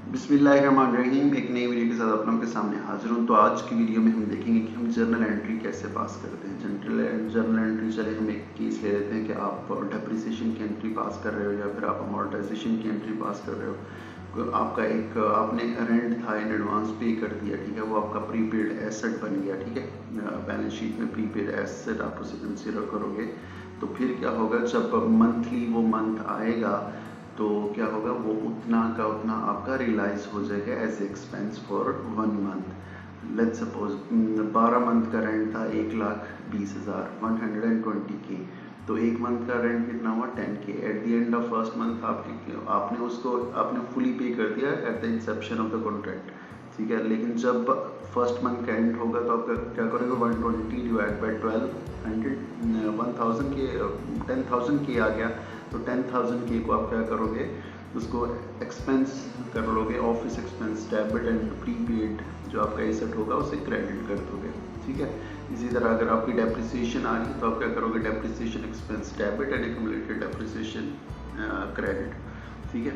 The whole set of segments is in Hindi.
बिस्मिल्लाहिर्रहमानिर्रहीम। एक नई वीडियो के साथ आप लोगों के सामने हाजिर हूँ। तो आज की वीडियो में हम देखेंगे कि हम जर्नल एंट्री कैसे पास करते हैं। जर्नल एंट्री चले हम एक केस ले लेते हैं कि आप डेप्रिसिएशन की एंट्री पास कर रहे हो या फिर आप अमोर्टाइजेशन की एंट्री पास कर रहे हो। आपका एक आपने रेंट था इन एडवांस पे कर दिया, ठीक है, वो आपका प्रीपेड एसेट बन गया, ठीक है। बैलेंस शीट में प्रीपेड एसेट आप उसे कंसिडर करोगे। तो फिर क्या होगा, जब मंथली वो मंथ आएगा तो क्या होगा, वो उतना का उतना आपका रियलाइज हो जाएगा as expense for 1 month. Let's suppose 12 month का रेंट था 1,20,000, 120K। तो एक मंथ का रेंट कितना हुआ, 10K। At the end of first month आपने उसको आपने फुली पे कर दिया at the Inception of the contract, ठीक है। लेकिन जब फर्स्ट मंथ का एंड होगा तो आप क्या करोगे, 120 डिवाइड बाई 1200, 10,000 के आ गया। तो 10,000 के को आप क्या करोगे, उसको एक्सपेंस कर लोगे, office expense debit and prepaid जो आपका एसेट होगा उसे क्रेडिट कर दोगे, ठीक है। इसी तरह अगर आपकी डेप्रिसिएशन आ रही है तो आप क्या करोगे, depreciation expense debit and accumulated depreciation credit, ठीक है।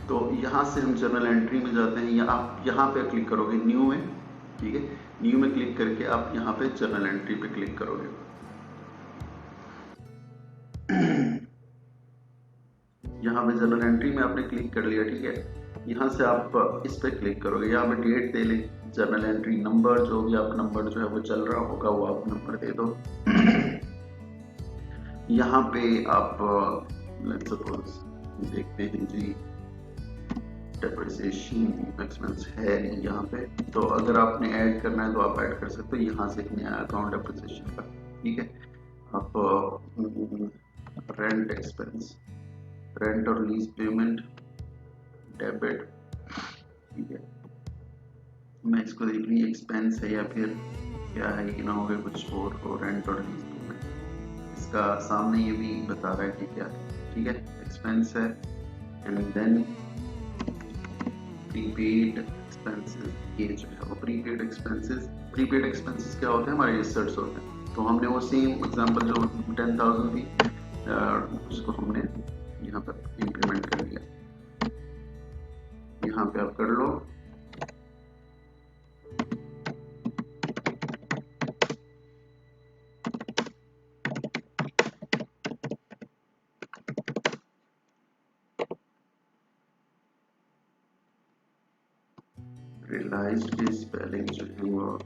तो यहाँ से हम जर्नल एंट्री में जाते हैं, या आप यहाँ पे क्लिक करोगे न्यू में, ठीक है। न्यू में क्लिक करके आप यहाँ पे जर्नल एंट्री पे क्लिक करोगे। यहाँ पे जर्नल एंट्री में आपने क्लिक कर लिया, ठीक है। यहाँ से आप इस पे क्लिक करोगे, यहाँ पे डेट दे ले, जर्नल एंट्री नंबर जो भी आप नंबर जो है वो चल रहा होगा वो आप नंबर दे दो। यहाँ पे आप लेट्स सपोज देखते हैं जी, डेप्रिसिएशन एक्सपेंस है यहाँ पे। तो अगर आपने ऐड करना है तो आप ऐड कर सकते हो यहाँ से एक नया अकाउंट डेप्रिसिएशन का, ठीक है। आप रेंट एक्सपेंस, रेंट और लीज पेमेंट डेबिट, ठीक है। मैं इसको देख ली एक्सपेंस है या फिर क्या है, ये ना हो गया कुछ और रेंट और लीज पेमेंट। इसका सामने ये भी बता रहा है कि क्या है, ठीक है, एक्सपेंस है। एंड देन प्रीपेड एक्सपेंसेस, ये जो है वो प्रीपेड एक्सपेंसेस क्या होते हैं, हमारे एसेट्स होते हैं। तो हमने वो सेम एग्जांपल जो 10,000 थी उसको हमने यहाँ पर इम्प्लीमेंट कर लिया। यहाँ पे आप कर लो, रियलाइज्ड की स्पेलिंग जो है वो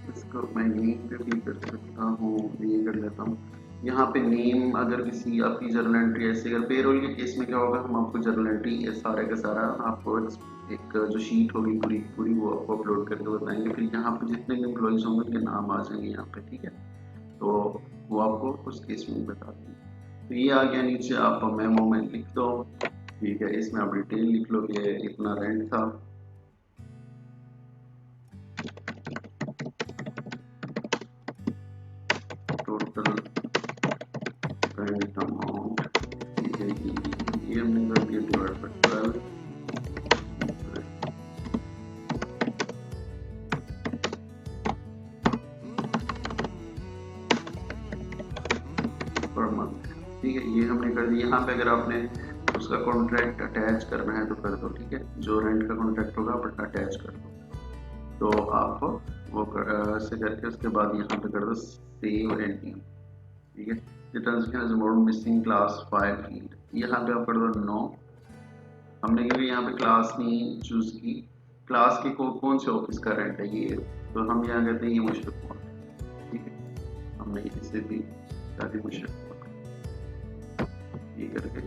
इसको मैं नेम पे भी कर सकता हूँ, ये कर लेता हूँ। यहाँ पे नेम, अगर किसी आपकी जर्नल एंट्री ऐसे, अगर पेरोल के केस में क्या होगा, हम आपको जर्नल एंट्री सारे का सारा आपको एक जो शीट होगी पूरी पूरी वो आपको अपलोड करके बताएंगे। फिर यहाँ पे जितने भी एम्प्लॉइज होंगे उनके नाम आ जाएंगे यहाँ पे, ठीक है। तो वो आपको उस केस में बताते हैं। तो ये आ गया नीचे, आप मेमो में लिख दो, ठीक है। इसमें आप डिटेल लिख लो कि इतना रेंट था, टोटल रेंट अमाउंट, ठीक है। ये हमने कर दिया डिवाइड बाय 12 पर मंथ, ठीक है। ये हमने कर दिया। यहाँ पे अगर आपने उसका कॉन्ट्रैक्ट अटैच करना है तो कर दो, ठीक है। जो रेंट का कॉन्ट्रैक्ट होगा आप अटैच कर दो। तो आप वो ऐसे करके उसके बाद यहाँ पे कर दो सेव एंडिंग, ठीक है। Return amount missing class 5 field, यहाँ पे आप कर दो नो। हमने क्योंकि यहाँ पे क्लास नहीं चूज की, क्लास के कौन से ऑफिस का रेंट है ये, तो हम यहाँ कहते हैं ये मुशरफ मॉल, ठीक है। हमने इसे भी काफी मुशरफ ये करके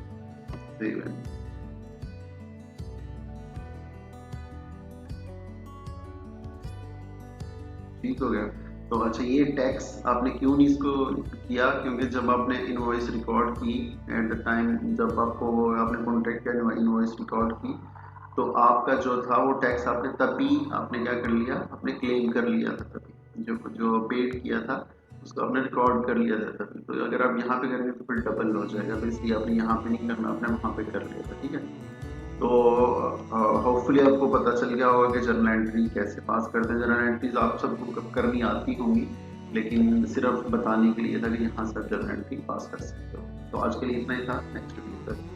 सेव है, ठीक हो गया। तो अच्छा, ये टैक्स आपने क्यों नहीं इसको किया, क्योंकि जब आपने इनवॉइस रिकॉर्ड की एट द टाइम, जब आपको आपने कॉन्ट्रैक्ट किया इनवॉइस रिकॉर्ड की, तो आपका जो था वो टैक्स आपने तभी आपने क्या कर लिया, आपने क्लेम कर लिया था तभी, जो जो पेड किया था उसको आपने रिकॉर्ड कर लिया था तभी। तो अगर आप यहाँ पे करेंगे तो फिर डबल हो जाएगा, तो इसलिए आपने यहाँ पे नहीं करना, आपने वहाँ पे कर लिया था, ठीक है। तो होपफुली आपको पता चल गया होगा कि जर्नल एंट्री कैसे पास करते हैं। जर्नल एंट्रीज आप सबको करनी आती होंगी, लेकिन सिर्फ बताने के लिए था कि यहाँ से आप जर्नल एंट्री पास कर सकते हो। तो आज के लिए इतना ही था। नेक्स्ट वीडियो तक।